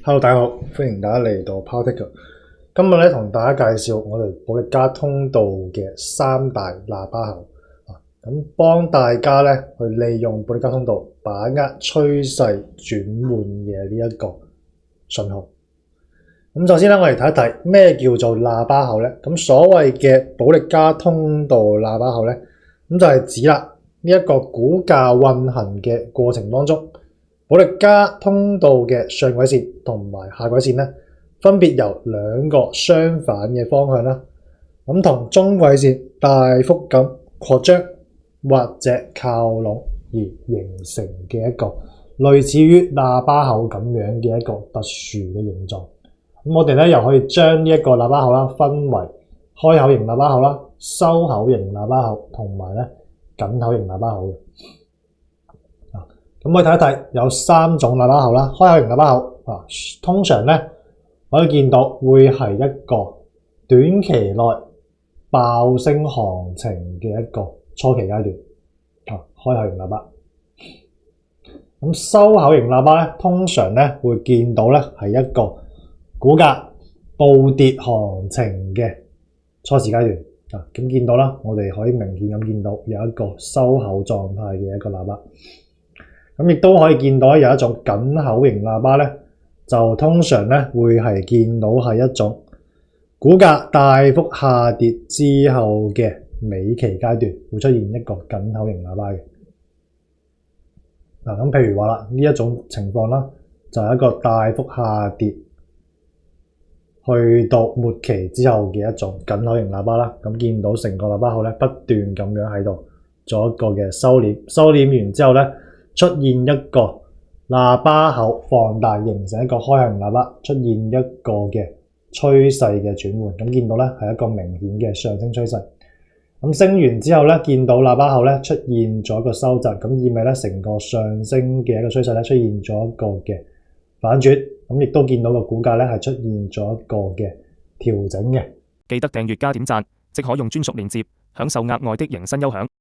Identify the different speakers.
Speaker 1: Hello，大家好，歡迎大家嚟到 PowerTech。今日咧同大家介紹我哋保力加通道嘅三大喇叭口咁幫大家咧去利用保力加通道把握趨勢轉換嘅呢一個信號。咁首先咧，我哋睇一睇咩叫做喇叭口咧。咁所謂嘅保力加通道喇叭口咧，咁就係指啦呢一個股價運行嘅過程當中，保力加通道嘅上軌線同埋下軌線咧，分別由兩個相反嘅方向啦，咁同中軌線大幅咁擴張或者靠攏而形成嘅一個類似於喇叭口咁樣嘅一個特殊嘅形狀。咁我哋咧又可以將呢一個喇叭口啦分為開口型喇叭口啦、收口型喇叭口同埋咧緊口型喇叭口嘅。咁我哋睇一睇有三種喇叭口啦。開口型喇叭口通常咧可以見到會係一個短期內爆升行情嘅一個初期階段。開口型喇叭。咁收口型喇叭咧，通常咧會見到咧係一個股價暴跌行情嘅初始階段。咁見到啦，我哋可以明顯咁見到有一個收口狀態嘅一個喇叭。咁亦都可以見到有一種緊口型喇叭咧，就通常咧會係見到係一種股價大幅下跌之後嘅尾期階段會出現一個緊口型喇叭嘅。咁譬如話啦，呢一種情況啦，就係一個大幅下跌去到末期之後嘅一種緊口型喇叭啦。咁見到成個喇叭口咧不斷咁樣喺度做一個嘅收斂，收斂完之後咧出現一個喇叭口放大，形成一個開口型喇叭，出現一個嘅趨勢嘅轉換。咁見到咧係一個明顯嘅上升趨勢。咁升完之後咧，見到喇叭口咧出現咗一個收窄，咁意味咧成個上升嘅一個趨勢咧出現咗一個嘅反轉。咁亦都見到個股價咧係出現咗一個嘅調整嘅。
Speaker 2: 記得訂閱加點讚，即可用專屬鏈接享受額外的迎新優享。